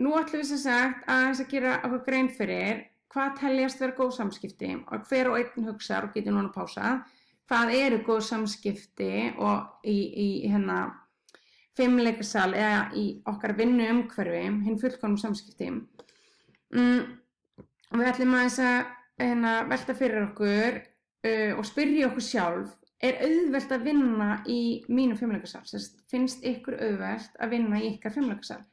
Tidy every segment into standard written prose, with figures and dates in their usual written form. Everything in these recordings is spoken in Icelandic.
nú ætlum við sem sagt að gera okkur grein fyrir hvað teljast vera góð samskipti og hver og einn hugsar og getur núna pásað. Hvað eru góð samskipti og í fimleikasal eða í okkar vinnuumhverfi, hinn fullkomnum samskipti. Við ætlum aðeins að velta fyrir okkur og spyrja okkur sjálf, auðvelt að vinna í mínum fimleikasal? Finnst ykkur auðvelt að vinna í ykkar fimleikasal?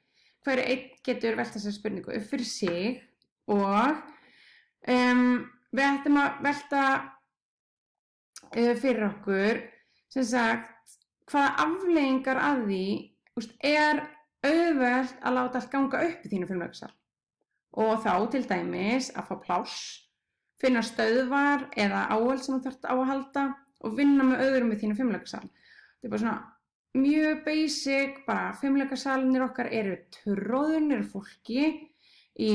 Hver einn getur velt þessa spurningu upp fyrir sig og við ætlum að velta fyrir okkur, sem sagt, hvaða afleiðingar að því auðvelt að láta allt ganga upp í þínu fimleikasal og þá til dæmis að fá pláss, finna stöðvar eða áhald sem þú þarft á að halda og vinna með öðrum í þínu fimleikasal. Þetta bara svona mjög basic, bara fimleikasalinir okkar eru tróðnir fólki í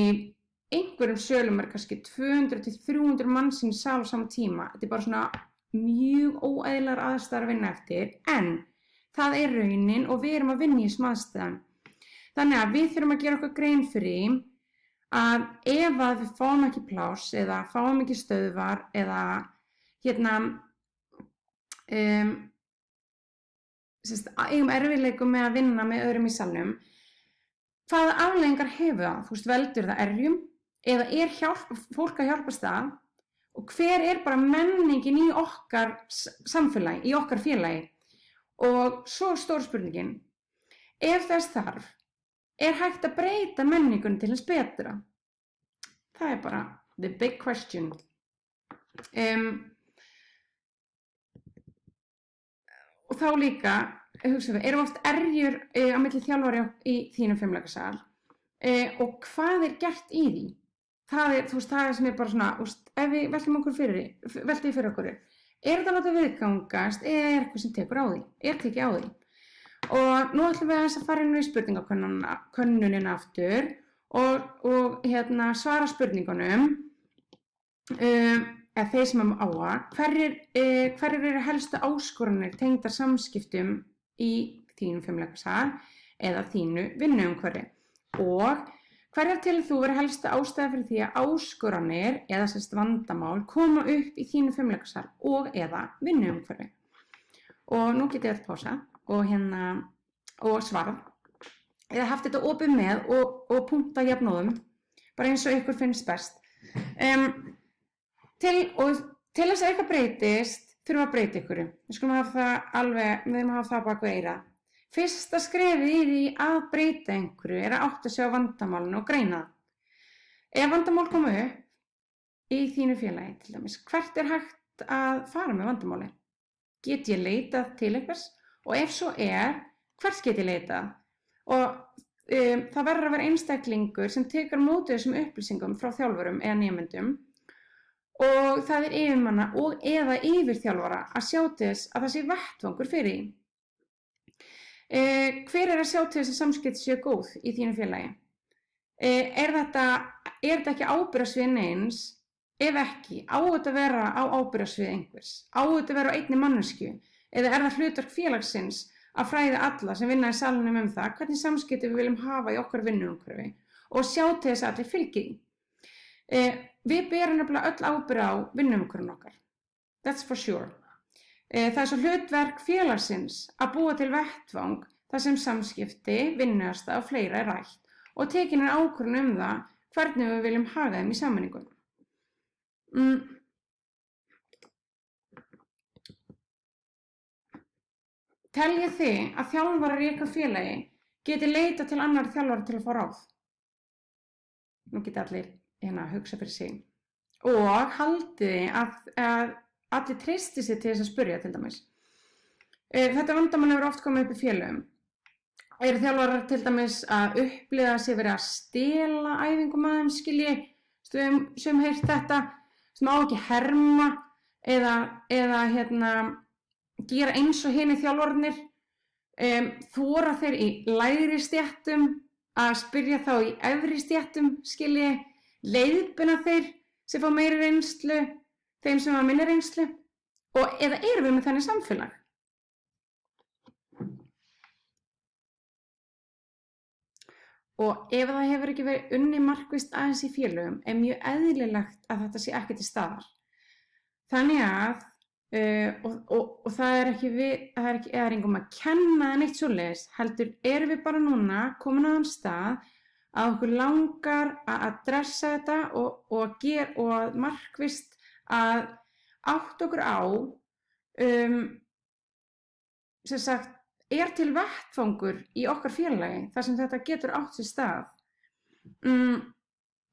einhverjum sölum kannski 200 til 300 manns í sal á sama tíma. Þetta bara svona mjög óeðlilegar aðstæður að vinna eftir, en það raunin og við erum að vinna í þessum aðstæðum. Þannig að við þurfum að gera okkur grein fyrir að ef að við fáum ekki pláss eða fáum ekki stöðvar eða eigum erfiðleikum með að vinna með öðrum í salnum, hvaða afleiðingar hefur það? Veldur það erjum eða fólk að hjálpast það? Og hver bara menningin í okkar samfélagi, í okkar félagi? Og svo stór spurningin, ef þess þarf, hægt að breyta menningunni til hins betra? Það bara the big question. Og þá líka, hugsaum við, oft erjur á milli þjálfara í þínum fimleikasal og hvað gert í því? Það sem bara svona, ef við veltum fyrir okkur, þetta að láta viðgangast eða eitthvað sem tekur á því, tekið á því? Og nú ætlum við að fara inn í spurningakönnunina aftur og svara spurningunum, eða þeir sem á hverjir eru helstu áskoranir tengdar samskiptum í þínum fimleikasal eða þínu vinnuumhverfi og hverjar telur þú vera helsta ástæða fyrir því að áskoranir eða vandamál koma upp í þínu fimleikasal og eða vinnuumhverfi? Og nú getið þið pása og svarað eða haft þetta opið með og punkta jafnóðum, bara eins og ykkur finnst best. Til þess að eitthvað breytist, þurfum að breyta ykkur. Við þurfum að hafa það bak við eyrað. Fyrsta skrefið í því að breyta einhverju að átta sig á vandamálinu og greina það. Ef vandamál koma upp í þínu félagi, til dæmis, hvert hægt að fara með vandamáli? Get ég leitað til einhvers? Og ef svo hvert get ég leitað? Og það verður að vera einstaklingur sem tekur á móti þessum upplýsingum frá þjálfurum eða nemendum og það yfirmanna og eða yfirþjálfara að sjá til þess að það sé vettvangur fyrir því. Hver að sjá til þess að samskipti séu góð í þínu félagi? Þetta ekki ábyrgðarsvið neins? Ef ekki, á þetta að vera á ábyrgðarsvið einhvers? Á þetta að vera á einni manneskju? Eða það hlutverk félagsins að fræða alla sem vinna í salnum það hvernig samskipti við viljum hafa í okkar vinnuumhverfi og sjá til þess að allir fylgi því? Við berum nefnilega öll ábyrgð á vinnuumhverfinu okkar. That's for sure. Það svo hlutverk félagsins að búa til vettvang þar sem samskipti, vinnuaðstaða og fleira rætt og tekin ákvörðun það hvernig við viljum haga þeim í sameiningu. Teljið þið að þjálfarar í ykkar félagi geti leitað til annar þjálfara til að fá ráð? Nú geta allir hugsa fyrir sig. Og haldið þið að allir treysti sig til þess að spyrja til dæmis. Þetta vandamál hefur oft komið upp í félögum. Eru þjálfarar til dæmis að upplifa sig verið að stela æfingum að þeim, skilji, sem heyrt þetta, sem á ekki herma eða gera eins og hinir þjálfararnir, þora þeir í lægri stéttum að spyrja þá í efri stéttum, skilji, leiðbeina þeir sem fá meiri reynslu, þeim sem hafa minni reynslu, og eða erum við með þannig samfélag? Og ef það hefur ekki verið unnið markvisst aðeins í félögum mjög eðlilegt að þetta sé ekki til staðar. Þannig að, og það er engum að kenna neitt svoleiðis, heldur erum við bara núna komin á þann stað að okkur langar að adressa þetta og markvisst að átta okkur á, sem sagt, til vettfangur í okkar félagi þar sem þetta getur átt sér stað.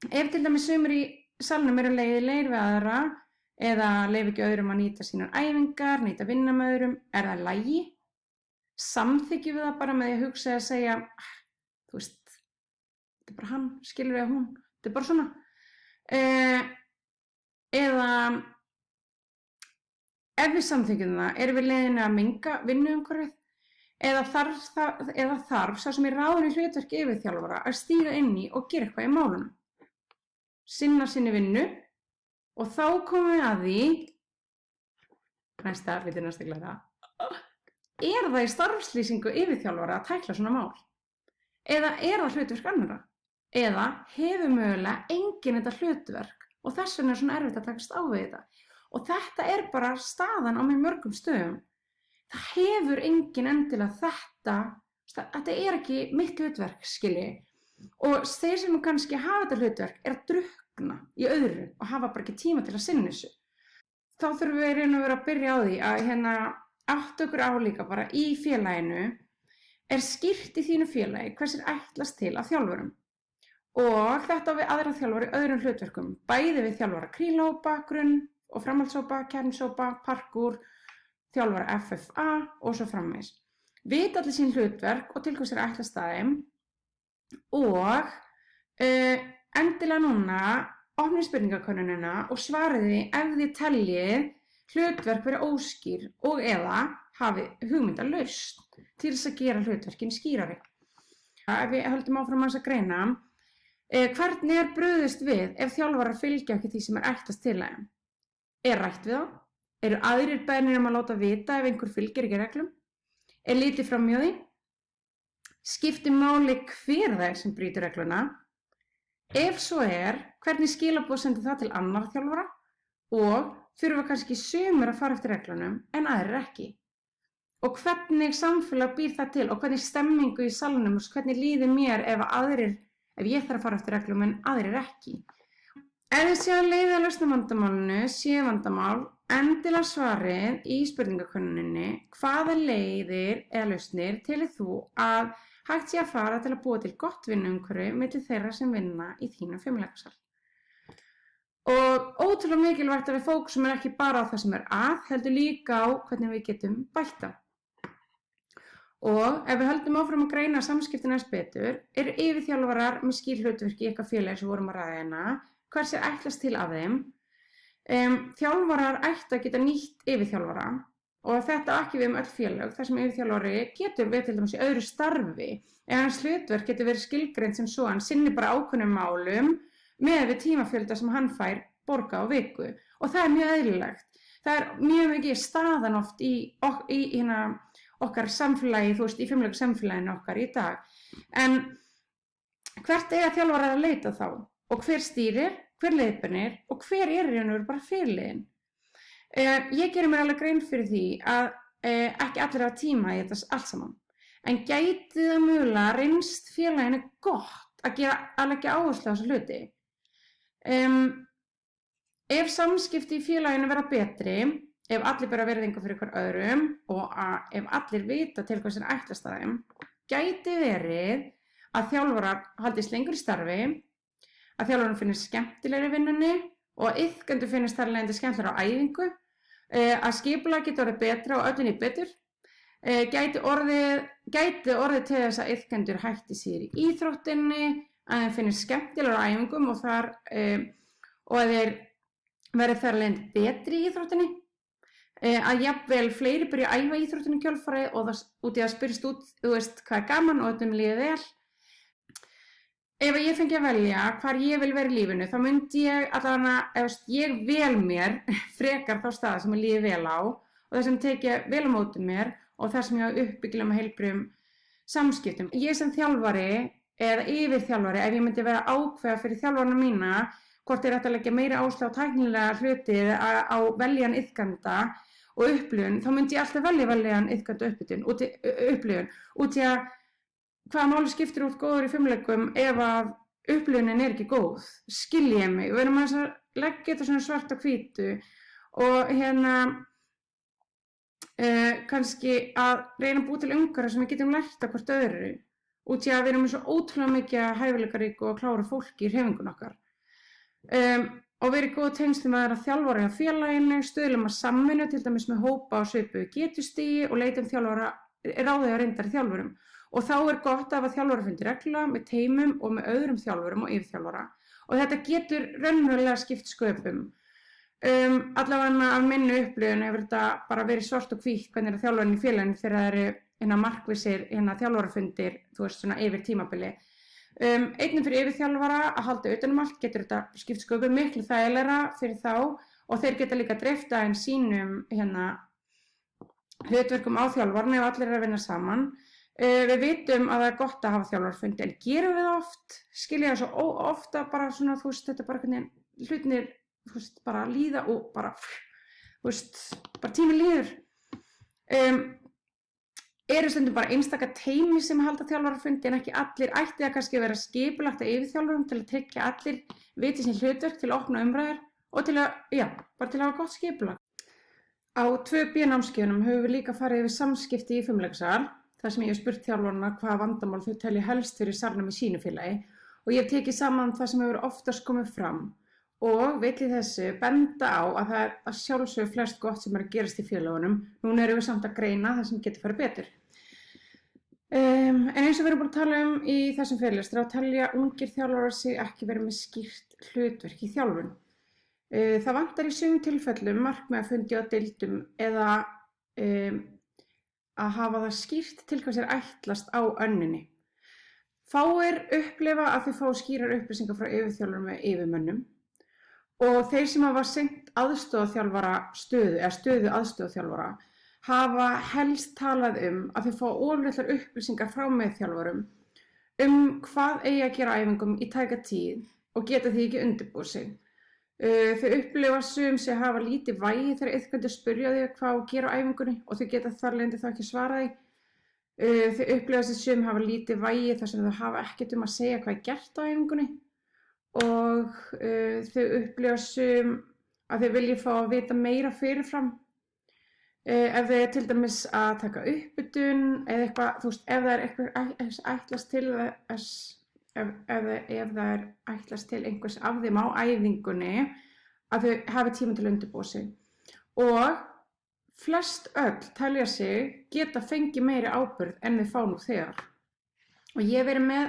Ef til dæmis sumir í salnum eru leiðilegir við aðra eða leyfa ekki öðrum að nýta sínar æfingar, nýta vinna með öðrum, er það lagi? Samþykkjum við það bara með því að hugsa að segja, þú veist, þetta er bara hann, skilur við að hún, þetta er bara svona. Eða ef við samþykkjum það, erum við leiðinni að menga vinnuumhverfið? Eða þarf sá sem er ráðinn í hlutverki yfirþjálfara að stíga inn í og gera eitthvað í málunum. Sinna sinni vinnu og þá komum við að því, næsta glæra, er það í starfslýsingu yfirþjálfara að tækla svona mál? Eða er það hlutverk annarra? Eða hefur mögulega enginn þetta hlutverk og þess vegna er svona erfitt að takast á við þetta? Og þetta er bara staðan á mjög mörgum stöðum. Það hefur enginn endilega þetta er ekki mitt hlutverk, skilji. Og þeir sem kannski hafa þetta hlutverk er að drukkna í öðru og hafa bara ekki tíma til að sinna þessu. Þá þurfum við að vera að byrja á því að átta okkur á líka bara í félaginu er skýrt í þínu félagi hvers ætlast til af þjálfurum. Og þetta á við aðra þjálfara í öðrum hlutverkum, bæði við þjálfara krílhópa, grunn- og framhaldshópa, kjarnshópa, parkour, þjálfara FFA og svo framvegis. Vita allir sín hlutverk og til hvers ætlast að þeim og endilega núna opnið spurningakönnunina og svariði ef þið teljið hlutverk verið óskýr og eða hafið hugmyndalaust til þess að gera hlutverkin skýrari. Ef við höldum áfram að greina, hvernig er brugðist við ef þjálfarar fylgja ekki því sem ætlast til þeim? Er rætt við þá? Eru aðrir beðnir að láta vita ef einhver fylgir ekki reglum? Er litið fram hjá því? Skiptir máli hver það er sem brýtur regluna? Ef svo er, hvernig skilaboð sendir það til annar þjálfara? Og þurfa kannski sumir að fara eftir reglunum en aðrir ekki? Og hvernig samfélag býr það til og hvernig stemmingu í salnum og hvernig líður mér ef ég þarf að fara eftir reglum en aðrir ekki? Ef þið séu að leiða að lausna vandamálinu, séu vandamál, endilega svarið í spurningakönnuninni hvaða leiðir eða lausnir telur þú að hægt sé að fara til að búa til gott vinnuumhverfi milli þeirra sem vinna í þínum fimleikasal. Og ótrúlega mikilvægt að við fókusum ekki bara á það sem er heldur líka á hvernig við getum bætt það. Og ef við höldum áfram að greina samskiptin aðeins betur, eru yfirþjálfarar með skýr hlutverki í eitthvað félagi sem vorum að ræða hérna, hvers ætlast til af þeim. Þjálfarar ættu að geta nýtt yfirþjálfara og þetta ekki við öll félög þar sem yfirþjálfari getur við til dæmis í öðru starfi eða hans hlutverk getur verið skilgreint sem svo hann sinni bara ákveðnum málum með við tímafjölda sem hann fær borga á viku og það er mjög eðlilegt. Það er mjög mikið staðan oft í okkar samfélagi, þú veist, í fimleikasamfélaginu okkar í dag. En hvert eiga þjálfarar að leita þá? Og hver stýrir, hver leiðbeinir og hver er í raun og veru bara fyrirliðinn. Ég geri mér alveg grein fyrir því að ekki allir hafa tíma í þetta allt saman. En gæti það mögulega reynst félaginu gott að leggja áherslu á þessa hluti. Ef samskipti í félaginu verða betri, ef allir bera virðingu fyrir hver öðrum og ef allir vita til hvers ætlast að þeim, gæti verið að þjálfarar haldist lengur í starfi, að þjálfarum finnist skemmtilegri í vinnunni og að iðkendur finnist þar af leiðandi skemmtilegra á æfingu, að skipulag geti orðið betra og öllinni betur, gæti orðið til þess að iðkendur hætti sér í íþróttinni, að þeim finnist skemmtilegra á æfingum og að þeir verði þar af leiðandi betri í íþróttinni, að jafnvel fleiri byrja að æfa íþróttinni í kjölfarið og út í að spyrjast út, þú veist, hvað er gaman og öllum líði vel. Ef ég fengi að velja hvar ég vil vera í lífinu, þá myndi ég allavega, ég vel mér frekar þá staða sem ég líði vel á og það sem tekja vel á móti mér og það sem ég hafa uppbyggilega með heilbrigðum samskiptum. Ég sem þjálfari eða yfirþjálfari, ef ég myndi vera ákveða fyrir þjálfarana mína hvort þeir ættu að leggja meiri áherslu á tæknilega hluti á veljan iðkanda og upplifun, þá myndi ég alltaf veljan iðkanda upplifun út í að hvaða máli skiptir út góður í fimleikum ef að upplifunin ekki góð, skilji ég mig, við erum að leggja þetta svona svart og hvítu og kannski að reyna að búa til umhverfi sem við getum lært af hvort öðru út í að við erum svo ótrúlega mikið hæfileikaríku og klára fólki í hreyfingun okkar og verið góð tengslum að þjálfara hjá félaginu, stuðlum að samvinnu til dæmis með hópa á svipuðu getustigi og leitum þjálfara ráðið á reyndari þjálfurum og þá gott að hafa þjálfarafundi reglulega með teymum og með öðrum þjálfurum og yfirþjálfara og þetta getur raunverulega skipt sköpum. Allavega af minni upplifun hefur þetta bara verið svart og hvítt hvernig þjálfarinn í félaginu þegar það eru markvissir þjálfarafundir, þú veist svona yfir tímabili. Einnig fyrir yfirþjálfara að halda utan allt getur þetta skipt sköpum miklu þægilegra fyrir þá og þeir geta líka dreift aðeins sínum hlutverkum á þjálfarann ef allir að vinna saman. Við vitum að það gott að hafa þjálfarafundi en gerum við það oft, skilja það svo ofta bara svona, þú veist, þetta bara hvernig hlutinir, þú veist, bara líða og bara, þú veist, bara tíminn líður. Eru stundum bara einstaka teymi sem halda þjálfarafundi en ekki allir ætti að kannski vera skipulagt af yfirþjálfurum til að tryggja allir viti sín hlutverk til að opna umræður og til að, bara til að hafa gott skipulag. Á 2B námskeiðunum höfum við líka farið yfir samskipti í fimleikasal, þar sem ég hef spurt þjálfarana hvaða vandamál þau telja helst fyrir salnum í sínu félagi og ég hef tekið saman það sem hefur oftast komið fram og vill í þessu benda á að það að sjálfsögðu flest gott sem að gerast í félagunum. Núna erum við samt að greina það sem getur farið betur. En eins og við erum búin að tala í þessum fyrirlestri þá telja ungir þjálfarar sig ekki verið með skýrt hlutverk í þjálfun. Það vantar í sumum tilfellum markmiðafundi á deildum eða að hafa það skýrt til hvað sér ætlast á önninni. Fáir upplifa að þau fá skýrar upplýsingar frá yfirþjálfurum með yfirmönnum og þeir sem hafa sinnt aðstoðarþjálfara stöðu aðstoðarþjálfara hafa helst talað að þau fá of litlar upplýsingar frá meðþjálfurum hvað eigi að gera á æfingum í tæka tíð og geta því ekki undirbúið sig. Þau upplifa sum sem hafa lítið vægi þegar iðkendur spyrja þau hvað að gera á æfingunni og þau geta þar lendi þá ekki svara því. Þau upplifa sum hafa lítið vægi þar sem þau hafa ekkert að segja hvað gert á æfingunni og þau upplifa sum að þau vilja fá að vita meira fyrirfram. Ef þau til dæmis að taka uppbytun eða eitthvað, þú veist, ef það eitthvað ætlast til þess ef það ætlast til einhvers af þeim á æfingunni að þau hafi tíma til að undirbúa sig og flest öll telja sig geta fengið meiri ábyrgð en þau fá nú þegar og ég hef verið með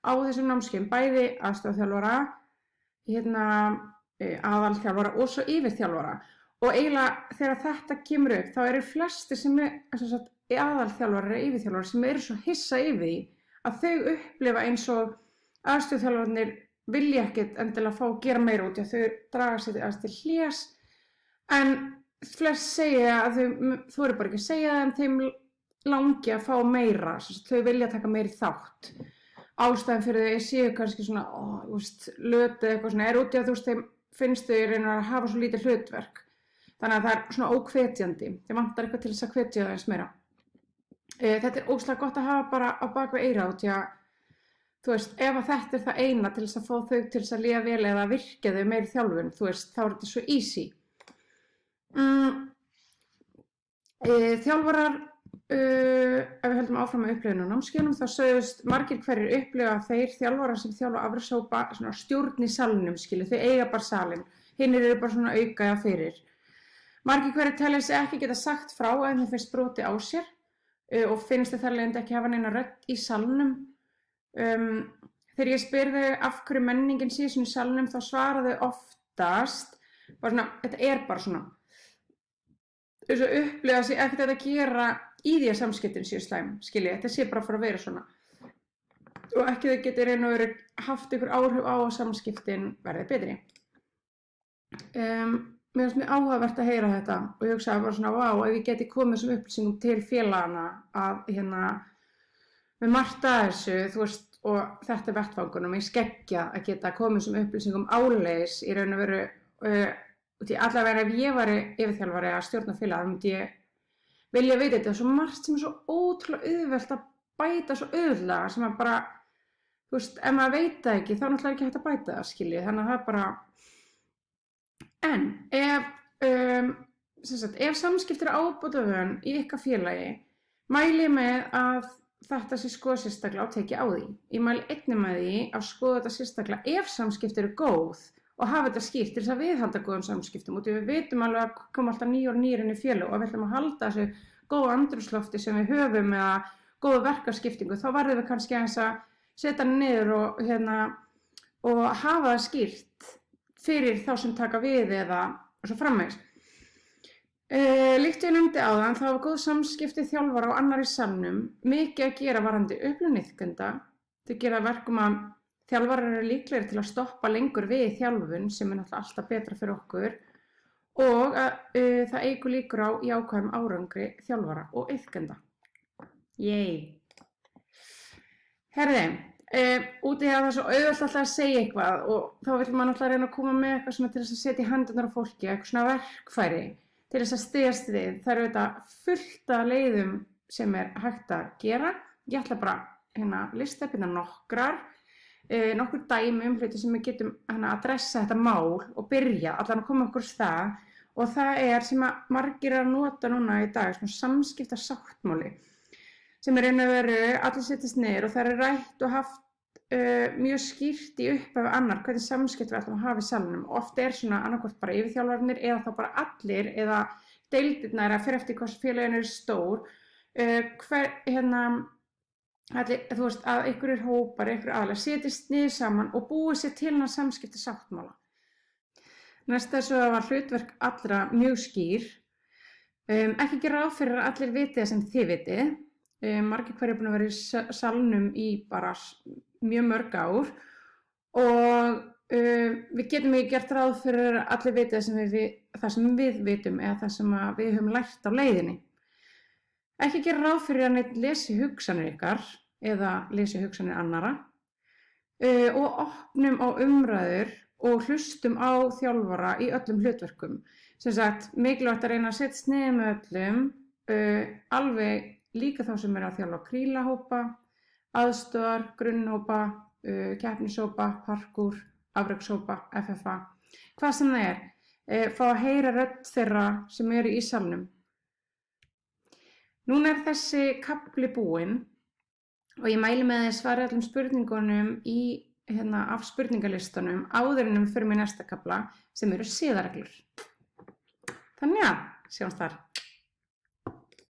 á þessum námskeiðum bæði aðstoðarþjálfara aðalþjálfara og svo yfirþjálfara og eiginlega þegar þetta kemur upp þá eru flestir sem aðalþjálfarar eða yfirþjálfarar sem eru svo hissa yfir því að þau upplifa eins og aðstoðarþjálfararnir vilja ekkert endilega fá að gera meira út í að þau draga sig aðeins til hlés en flest segja að þau eru bara ekki að segja það en þeim langi að fá meira, þau vilja taka meiri þátt. Ástæðan fyrir þau séu kannski svona, lötu eitthvað svona, út í að þeim finnst þau reyna að hafa svo lítið hlutverk. Þannig að það er svona óhvetjandi, þeim vantar eitthvað til þess að hvetja það eins meira. Þetta ógeðslega gott að hafa bara á bakvið eyrað út í að, þú veist, ef að þetta það eina til þess að fá þau til þess að líða vel eða virkja þau meiri þjálfun, þú veist, þá þetta svo easy. Þjálfarar, ef við höldum áfram með upplifun á námskeiðunum, þá sögðust margir hverjir upplifa þeir þjálfarar sem þjálfa afrekshópa svona stjórn í salnum, þau eiga bara salinn, hinir eru bara svona aukaða fyrir. Margir hverjir telja sig ekki geta sagt frá ef þeim finnst brotið á sér og finnst þau þar leiðandi ekki hafa neina rödd í salnum. Þegar ég spyr þau af hverju menningin sé svona í salnum þá svara þau oftast bara svona, þetta er bara svona. Þau upplifa sig ekkert að gera í því að samskiptin séu slæm, skilji, þetta sé bara að fara að vera svona. Og ekki þau geti raun og veru haft ykkur áhrif á að samskiptin verði betri. Mér finnst mjög áhugavert að heyra þetta og ég hugsaði bara svona, vá, ef ég geti komið þessum upplýsingum til félagana að með margt að þessu, þú veist, og þetta er vettvangunum, ég skeggja að geta komið sem upplýsingum áleiðis í raun og veru, allavega ef ég væri yfirþjálfari að stjórna félag, þá myndi ég vilja vita þetta, svo margt sem er svo ótrúlega auðvelt að bæta svo auðvitað, sem að bara, þú veist, ef maður veit það ekki, þá náttúrulega ekki hægt að bæta það, skiljið, þannig að það er bara, en ef samskipti eru ábótavön í ykkar félagi, mæli ég með að þetta sé skoða sérstaklega og tekið á því. Ég mæli einnig með því að skoða þetta sérstaklega ef samskipti eru góð og hafa þetta skýrt til þess að viðhalda góðum samskiptum. Og við vitum alveg að koma alltaf nýr inn í félög og við ætlum að halda þessu góða andrúmslofti sem við höfum eða góða verkaskiptingu. Þá verðum við kannski aðeins að setja hann niður og hafa það skýrt fyrir þá sem taka við eða svo framvegis. Líkt ég nefndi áðan, þá hafa góð samskipti þjálfara og annar í salnum mikið að gera varðandi upplifun iðkenda. Þau gera verkum að þjálfarar eru líklegir til að stoppa lengur við þjálfun sem er náttúrulega alltaf betra fyrir okkur og það eykur líkur á jákvæðum árangri þjálfara og iðkenda. Yey! Herði, út í það er svo auðvelt alltaf að segja eitthvað og þá vill maður náttúrulega reyna að koma með eitthvað svona til þess að setja í hendurnar á fólki, eitthvað svona verkfæri til þess að styðjast við. Það eru þetta fullt af leiðum sem er hægt að gera. Ég ætla bara lista upp nokkur dæmi hluti sem við getum að adressa þetta mál og byrja allan að koma okkur stað og það er sem að margir að nota núna í dag, svona samskiptasáttmáli sem er raun og veru allir setjast niður og það er rætt og haft mjög skýrt í upphafi annar hvernig samskipti við ætlum að hafa í salnum og oft er svona annarkvort bara yfirþjálfarnir eða þá bara allir eða deildirnar að fyrir eftir hvers félagin er stór þú veist að einhverjir hópar, einhverjir aðilar setjast niður saman og búið sér til hann samskiptasáttmála. Næsta er svo að hlutverk allra mjög skýr. Ekki gera ráð fyrir að allir viti það sem þið vitið. Margir hverjir búin að vera í salnum í bara mjög mörg ár og við getum ekki gert ráð fyrir að allir viti það sem við vitum eða það sem við höfum lært á leiðinni. Ekki gera ráð fyrir að neitt lesi hugsanir ykkar eða lesi hugsanir annara og opnum á umræður og hlustum á þjálfara í öllum hlutverkum. Sem sagt, mikilvægt að reyna að setjast niður með öllum, alveg líka þá sem að þjálfa krílahópa, aðstoðar, grunnhópa, keppnishópa, parkour, afrekshópa, FFA, hvað sem það er, fá að heyra rödd þeirra sem eru í salnum. Núna er þessi kafli búinn og ég mæli með að svara öllum spurningunum af spurningalistanum áður en við förum í næsta kafla sem eru siðareglur. Þannig að, sjáumst þar.